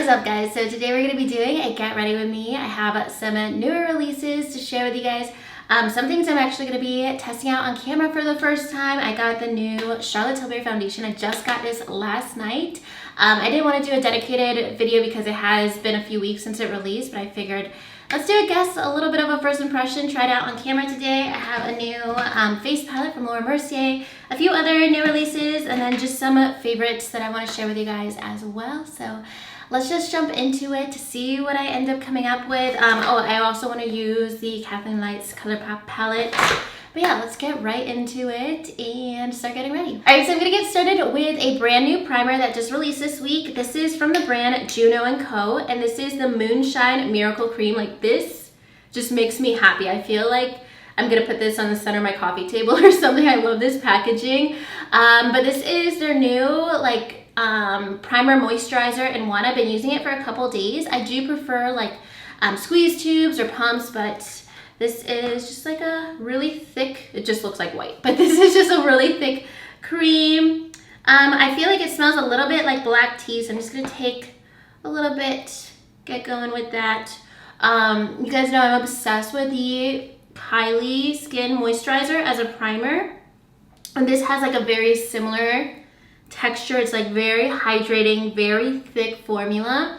up, guys? So today we're going to be doing a get ready with me. I have some newer releases to share with you guys. Some things I'm actually going to be testing out on camera for the first time. I got the new Charlotte Tilbury foundation. I just got this last night. I didn't want to do a dedicated video because it has been a few weeks since it released, but I figured let's do a little bit of a first impression, try it out on camera today. I have a new face palette from Laura Mercier, a few other new releases, and then just some favorites that I want to share with you guys as well. So let's just jump into it to see what I end up coming up with. I also want to use the Kathleen Lights Color Pop palette. But yeah, let's get right into it and start getting ready. All right, so I'm gonna get started with a brand new primer that just released this week. This is from the brand Grwm & Co. And this is the Moonshine Miracle Cream. Like, this just makes me happy. I feel like I'm gonna put this on the center of my coffee table or something. I love this packaging. But this is their new primer moisturizer in one. I've been using it for a couple days. I do prefer squeeze tubes or pumps, but this is just like a really thick, it just looks like white, but this is just a really thick cream. I feel like it smells a little bit like black tea, so I'm just gonna take a little bit, get going with that. You guys know I'm obsessed with the Kylie Skin Moisturizer as a primer. And this has like a very similar texture. It's like very hydrating, very thick formula.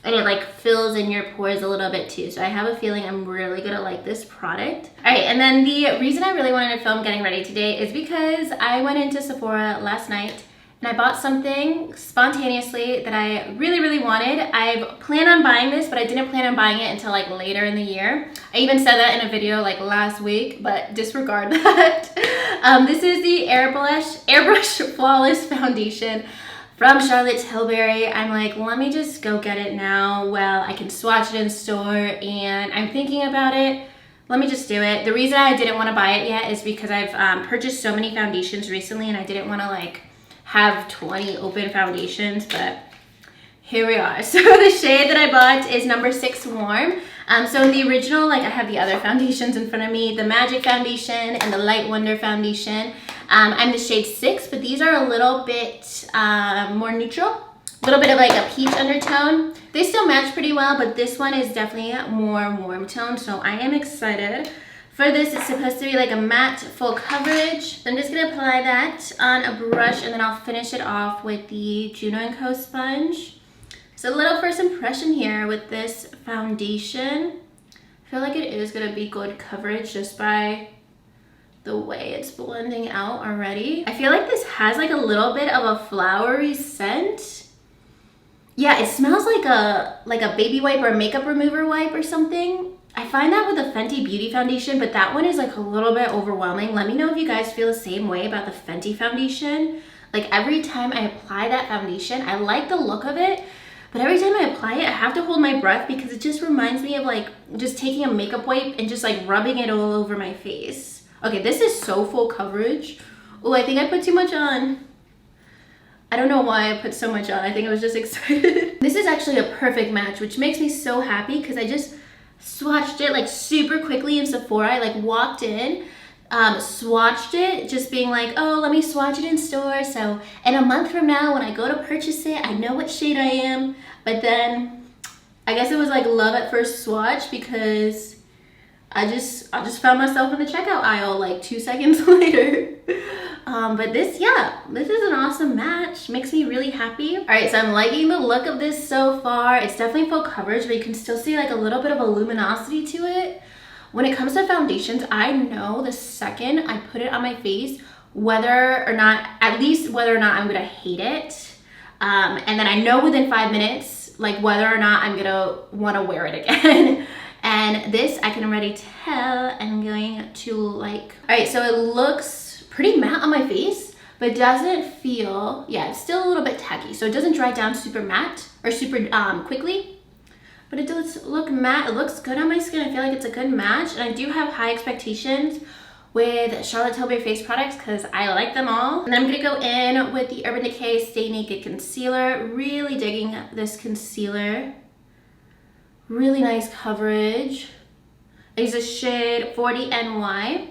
And it like fills in your pores a little bit too. So I have a feeling I'm really gonna like this product. All right, and then the reason I really wanted to film getting ready today is because I went into Sephora last night and I bought something spontaneously that I really, really wanted. I planned on buying this, but I didn't plan on buying it until like later in the year. I even said that in a video like last week, but disregard that. This is the Airbrush Flawless Foundation from Charlotte Tilbury. I'm like, let me just go get it now. Well, I can swatch it in store and I'm thinking about it. Let me just do it. The reason I didn't want to buy it yet is because I've purchased so many foundations recently and I didn't want to like have 20 open foundations, but here we are. So the shade that I bought is number 6 Warm. So in the original, like I have the other foundations in front of me, the Magic Foundation and the Light Wonder Foundation. I'm the shade 6, but these are a little bit more neutral. A little bit of like a peach undertone. They still match pretty well, but this one is definitely more warm tone, so I am excited. For this, it's supposed to be like a matte full coverage. So I'm just gonna apply that on a brush and then I'll finish it off with the Grwm & Co. sponge. So a little first impression here with this foundation. I feel like it is gonna be good coverage just by the way it's blending out already. I feel like this has like a little bit of a flowery scent. Yeah, it smells like a baby wipe or a makeup remover wipe or something. I find that with the Fenty Beauty foundation, but that one is like a little bit overwhelming. Let me know if you guys feel the same way about the Fenty foundation. Like every time I apply that foundation, I like the look of it, but every time I apply it, I have to hold my breath because it just reminds me of like just taking a makeup wipe and just like rubbing it all over my face. Okay, this is so full coverage. Oh, I think I put too much on. I don't know why I put so much on. I think I was just excited. This is actually a perfect match, which makes me so happy because I just swatched it like super quickly in Sephora. I like walked in, swatched it, just being like, oh, let me swatch it in store. So in a month from now, when I go to purchase it, I know what shade I am. But then I guess it was like love at first swatch because I just found myself in the checkout aisle like 2 seconds later. But this is an awesome match. Makes me really happy. All right, so I'm liking the look of this so far. It's definitely full coverage, but you can still see like a little bit of a luminosity to it. When it comes to foundations, I know the second I put it on my face, whether or not I'm gonna hate it. And then I know within 5 minutes, like whether or not I'm gonna wanna wear it again. And this, I can already tell I'm going to like. All right, so it looks pretty matte on my face, but it doesn't feel, yeah, it's still a little bit tacky. So it doesn't dry down super matte or super quickly, but it does look matte. It looks good on my skin. I feel like it's a good match. And I do have high expectations with Charlotte Tilbury face products because I like them all. And then I'm gonna go in with the Urban Decay Stay Naked Concealer. Really digging this concealer. Really nice coverage. I use a shade 40 NY.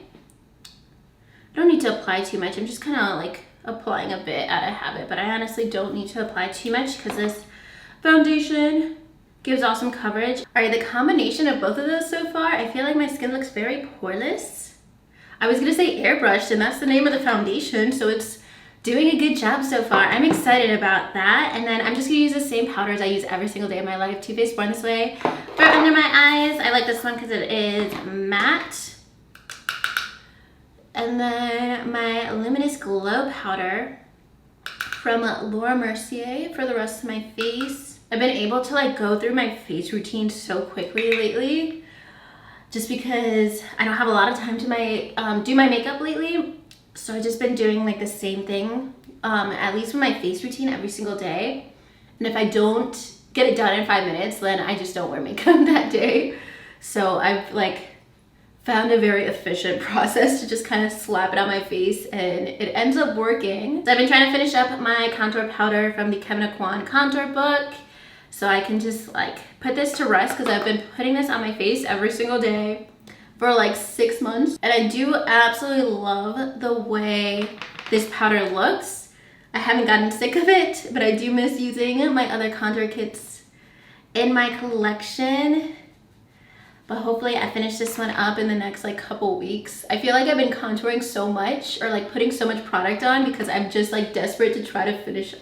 I don't need to apply too much. I'm just kind of like applying a bit out of habit, but I honestly don't need to apply too much because this foundation. Gives awesome coverage. All right, the combination of both of those so far, I feel like my skin looks very poreless. I was gonna say airbrushed, and that's the name of the foundation, so it's doing a good job so far. I'm excited about that. And then I'm just gonna use the same powders I use every single day of my life. Too Faced Born This Way. For under my eyes, I like this one because it is matte. And then my Luminous Glow Powder from Laura Mercier for the rest of my face. I've been able to like go through my face routine so quickly lately just because I don't have a lot of time to do my makeup lately. So I've just been doing like the same thing, at least with my face routine every single day. And if I don't get it done in 5 minutes, then I just don't wear makeup that day. So I've like found a very efficient process to just kind of slap it on my face, and it ends up working. So I've been trying to finish up my contour powder from the Kevyn Aucoin contour book, so I can just like put this to rest because I've been putting this on my face every single day for like 6 months. And I do absolutely love the way this powder looks. I haven't gotten sick of it, but I do miss using my other contour kits in my collection. But hopefully I finish this one up in the next like couple weeks. I feel like I've been contouring so much, or like putting so much product on, because I'm just like desperate to try to finish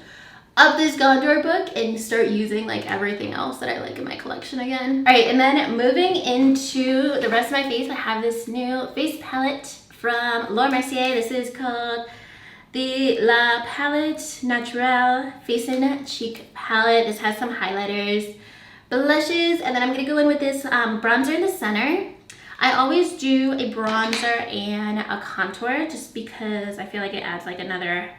up this contour book and start using like everything else that I like in my collection again. All right, and then moving into the rest of my face, I have this new face palette from Laura Mercier. This is called the La Palette Naturelle Face and Cheek Palette. This has some highlighters, blushes, and then I'm gonna go in with this bronzer in the center. I always do a bronzer and a contour just because I feel like it adds like another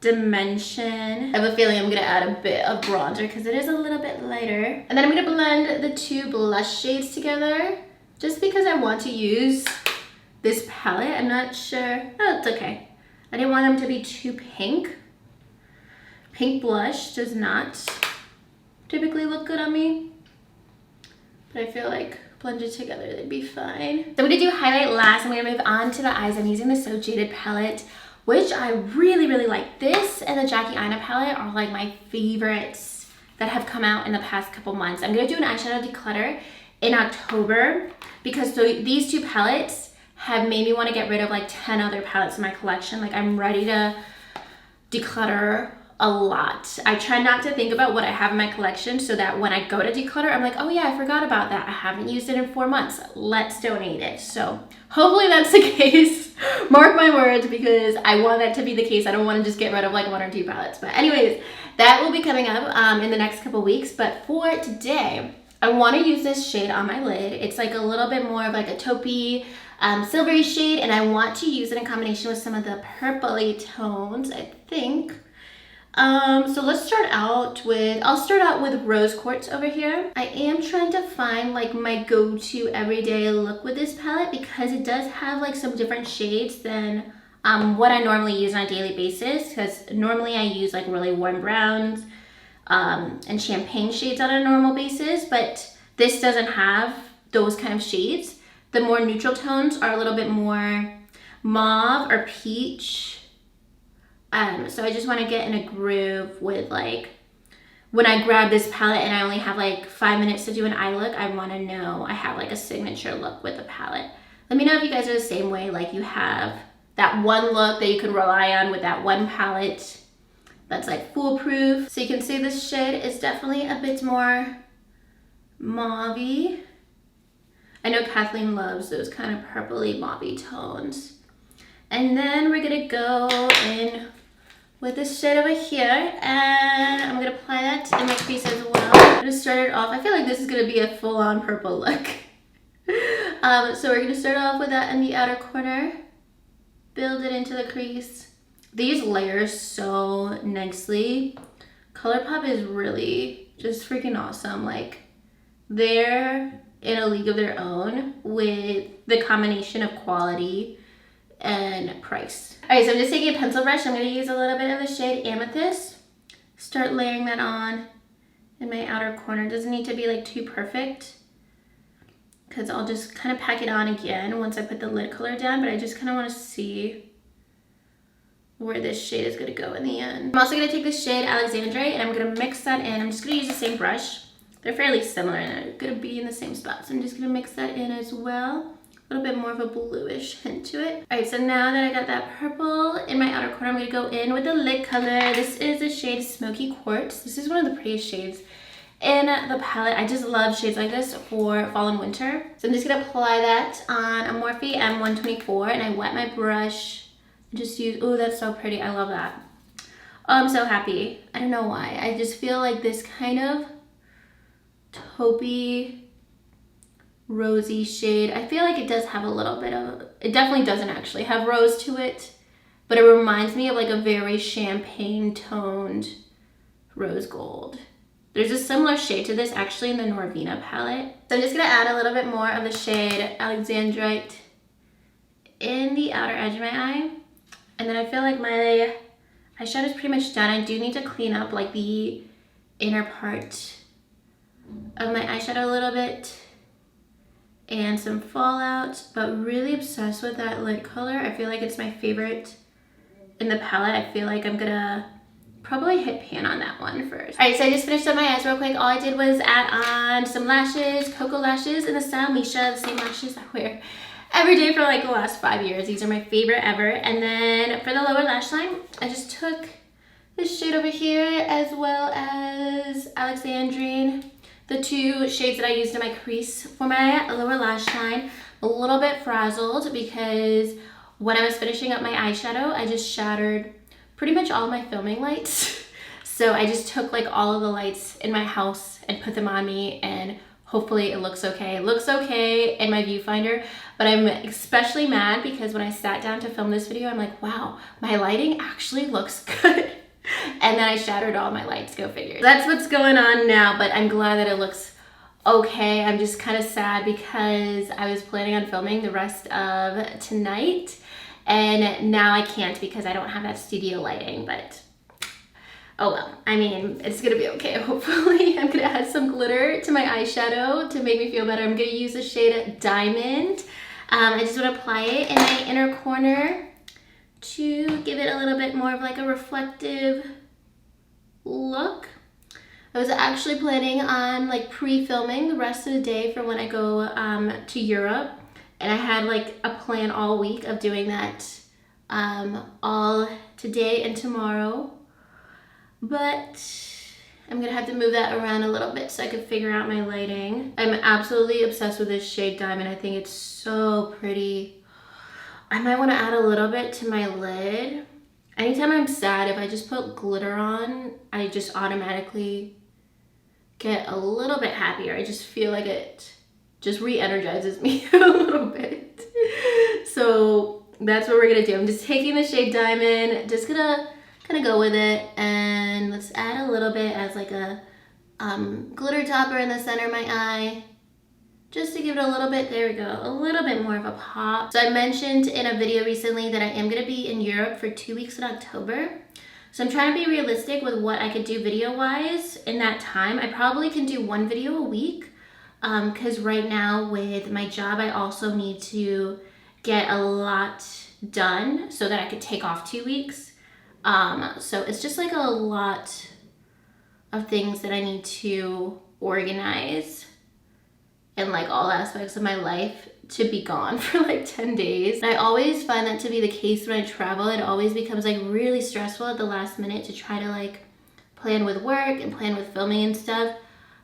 dimension. I have a feeling I'm gonna add a bit of bronzer because it is a little bit lighter. And then I'm gonna blend the two blush shades together just because I want to use this palette. I'm not sure. Oh, it's okay. I didn't want them to be too pink. Pink blush does not typically look good on me, but I feel like blended together they'd be fine. So I'm gonna do highlight last. I'm gonna move on to the eyes. I'm using the So Jaded palette, which I really like. This and the Jackie Aina palette are like my favorites that have come out in the past couple months. I'm gonna do an eyeshadow declutter in October because these two palettes have made me want to get rid of like 10 other palettes in my collection. Like I'm ready to declutter a lot. I try not to think about what I have in my collection so that when I go to declutter, I'm like, oh yeah, I forgot about that. I haven't used it in 4 months. Let's donate it. So hopefully that's the case. Mark my words, because I want that to be the case. I don't want to just get rid of like 1 or 2 palettes. But anyways, that will be coming up in the next couple weeks. But for today, I want to use this shade on my lid. It's like a little bit more of like a taupey, silvery shade, and I want to use it in combination with some of the purpley tones, I think. So let's start out with, I'll start out with Rose Quartz over here. I am trying to find like my go-to everyday look with this palette because it does have like some different shades than what I normally use on a daily basis, because normally I use like really warm browns and champagne shades on a normal basis, but this doesn't have those kind of shades. The more neutral tones are a little bit more mauve or peach. So I just want to get in a groove with like, when I grab this palette and I only have like 5 minutes to do an eye look, I want to know I have like a signature look with the palette. Let me know if you guys are the same way, like you have that one look that you can rely on with that one palette that's like foolproof. So you can see this shade is definitely a bit more mauve-y. I know Kathleen loves those kind of purpley mauve-y tones. And then we're gonna go in with this shade over here, and I'm gonna apply that in my crease as well. I'm gonna start it off. I feel like this is gonna be a full-on purple look. So we're gonna start off with that in the outer corner, build it into the crease. These layers so nicely. ColourPop is really just freaking awesome. Like, they're in a league of their own with the combination of quality and price. All right, so I'm just taking a pencil brush. I'm gonna use a little bit of the shade Amethyst. Start layering that on in my outer corner. It doesn't need to be like too perfect, because I'll just kind of pack it on again once I put the lid color down, but I just kind of want to see where this shade is gonna go in the end. I'm also gonna take this shade Alexandrite and I'm gonna mix that in. I'm just gonna use the same brush. They're fairly similar and they're gonna be in the same spot. So I'm just gonna mix that in as well. A little bit more of a bluish hint to it. All right, so now that I got that purple in my outer corner, I'm gonna go in with the lid color. This is the shade Smoky Quartz. This is one of the prettiest shades in the palette. I just love shades like this for fall and winter. So I'm just gonna apply that on a Morphe M124 and I wet my brush. Just use, oh, that's so pretty. I love that. Oh, I'm so happy. I don't know why. I just feel like this kind of taupey, rosy shade. I feel like it does have a little bit of, it definitely doesn't actually have rose to it, but it reminds me of like a very champagne toned rose gold. There's a similar shade to this actually in the Norvina palette. So I'm just gonna add a little bit more of the shade Alexandrite in the outer edge of my eye. And then I feel like my eyeshadow is pretty much done. I do need to clean up like the inner part of my eyeshadow a little bit and some fallout, but really obsessed with that lid color. I feel like it's my favorite in the palette. I feel like I'm gonna probably hit pan on that one first. All right, so I just finished up my eyes real quick. All I did was add on some lashes, Cocoa lashes in the style Misha, the same lashes I wear every day for like the last 5 years. These are my favorite ever. And then for the lower lash line, I just took this shade over here as well as Alexandrine, the two shades that I used in my crease for my lower lash line. A little bit frazzled because when I was finishing up my eyeshadow, I just shattered pretty much all of my filming lights. So I just took like all of the lights in my house and put them on me, and hopefully it looks okay. It looks okay in my viewfinder, but I'm especially mad because when I sat down to film this video, I'm like, wow, my lighting actually looks good. And then I shattered all my lights, go figure. That's what's going on now, but I'm glad that it looks okay. I'm just kind of sad because I was planning on filming the rest of tonight and now I can't because I don't have that studio lighting, but oh well. I mean, it's gonna be okay, hopefully. I'm gonna add some glitter to my eyeshadow to make me feel better. I'm gonna use the shade Diamond. I just wanna apply it in my inner corner to give it a little bit more of like a reflective look. I was actually planning on like pre-filming the rest of the day for when I go to Europe, and I had like a plan all week of doing that all today and tomorrow, but I'm gonna have to move that around a little bit so I could figure out my lighting. I'm absolutely obsessed with this shade Diamond. I think it's so pretty. I might want to add a little bit to my lid. Anytime I'm sad, if I just put glitter on, I just automatically get a little bit happier. I just feel like it just re-energizes me a little bit. So that's what we're gonna do. I'm just taking the shade Diamond, just gonna kind of go with it, and let's add a little bit as like a glitter topper in the center of my eye. Just to give it a little bit, there we go, a little bit more of a pop. So I mentioned in a video recently that I am gonna be in Europe for 2 weeks in October. So I'm trying to be realistic with what I could do video-wise in that time. I probably can do 1 video a week because right now with my job, I also need to get a lot done so that I could take off 2 weeks. So it's just like a lot of things that I need to organize in like all aspects of my life to be gone for like 10 days. And I always find that to be the case when I travel. It always becomes like really stressful at the last minute to try to like plan with work and plan with filming and stuff.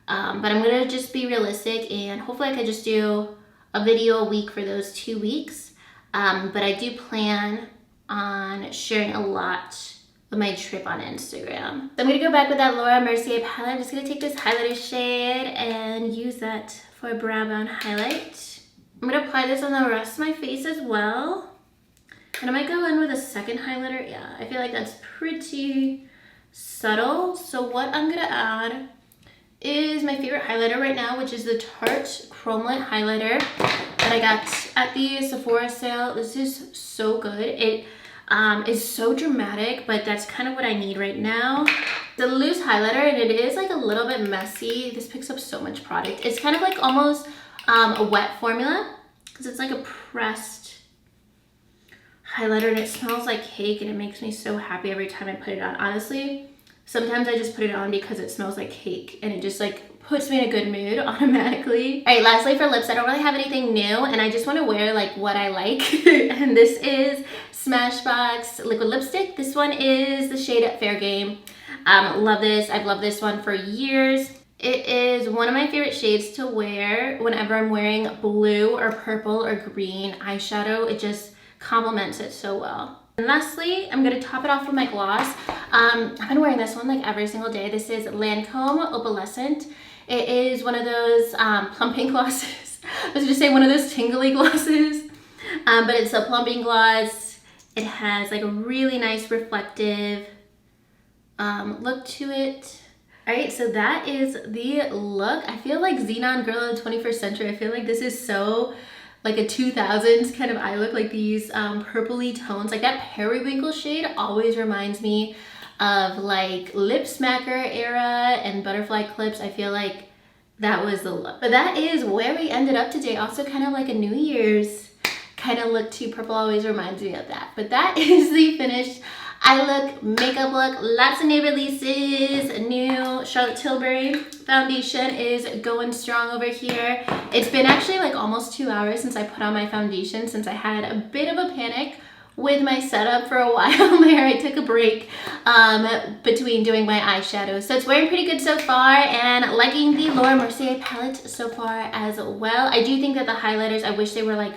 But I'm gonna just be realistic and hopefully I could just do a video a week for those 2 weeks. But I do plan on sharing a lot of my trip on Instagram. So I'm gonna go back with that Laura Mercier palette. I'm just gonna take this highlighter shade and use that for a brow bone highlight. I'm gonna apply this on the rest of my face as well. And I might go in with a second highlighter. Yeah, I feel like that's pretty subtle. So what I'm gonna add is my favorite highlighter right now, which is the Tarte Chrome Light highlighter that I got at the Sephora sale. This is so good. It is so dramatic, but that's kind of what I need right now. The loose highlighter, and it is like a little bit messy. This picks up so much product. It's kind of like almost a wet formula because it's like a pressed highlighter, and it smells like cake, and it makes me so happy every time I put it on. Honestly, sometimes I just put it on because it smells like cake, and it just like puts me in a good mood automatically. All right, lastly for lips, I don't really have anything new, and I just want to wear like what I like. And this is Smashbox liquid lipstick. This one is the shade Fair Game. Love this. I've loved this one for years. It is one of my favorite shades to wear whenever I'm wearing blue or purple or green eyeshadow. It just complements it so well. And lastly, I'm gonna top it off with my gloss. I've been wearing this one like every single day. This is Lancome Opalescent. It is one of those plumping glosses. I was gonna say one of those tingly glosses, but it's a plumping gloss. It has like a really nice reflective look to it. All right, so that is the look. I feel like Xenon Girl of the 21st Century. I feel like this is so like a 2000s kind of eye look, like these purpley tones. Like that periwinkle shade always reminds me of like Lip Smacker era and Butterfly Clips. I feel like that was the look. But that is where we ended up today. Also kind of like a New Year's kind of look too. Purple always reminds me of that. But that is the finished eye look, makeup look. Lots of new releases. A new Charlotte Tilbury foundation is going strong over here. It's been actually like almost 2 hours since I put on my foundation, since I had a bit of a panic with my setup for a while there. I took a break between doing my eyeshadow. So it's wearing pretty good so far, and liking the Laura Mercier palette so far as well. I do think that the highlighters, I wish they were like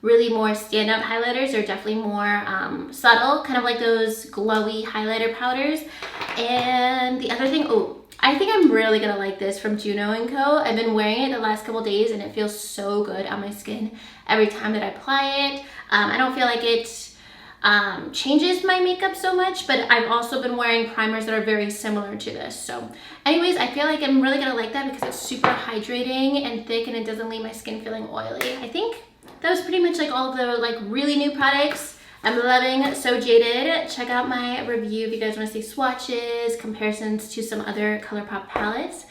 really more standout highlighters. They're definitely more subtle, kind of like those glowy highlighter powders. And the other thing, I think I'm really gonna like this from Juno & Co. I've been wearing it the last couple days, and it feels so good on my skin every time that I apply it. I don't feel like it changes my makeup so much, but I've also been wearing primers that are very similar to this. So anyways, I feel like I'm really gonna like that because it's super hydrating and thick, and it doesn't leave my skin feeling oily. I think that was pretty much like all of the like really new products I'm loving. So Jaded, check out my review if you guys want to see swatches, comparisons to some other ColourPop palettes.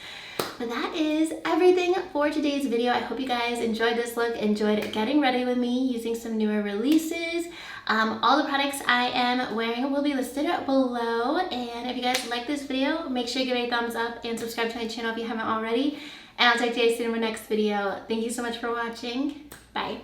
But that is everything for today's video. I hope you guys enjoyed this look, enjoyed getting ready with me using some newer releases. All the products I am wearing will be listed below. And if you guys like this video, make sure you give it a thumbs up and subscribe to my channel if you haven't already. And I'll talk to you guys soon in my next video. Thank you so much for watching. Bye.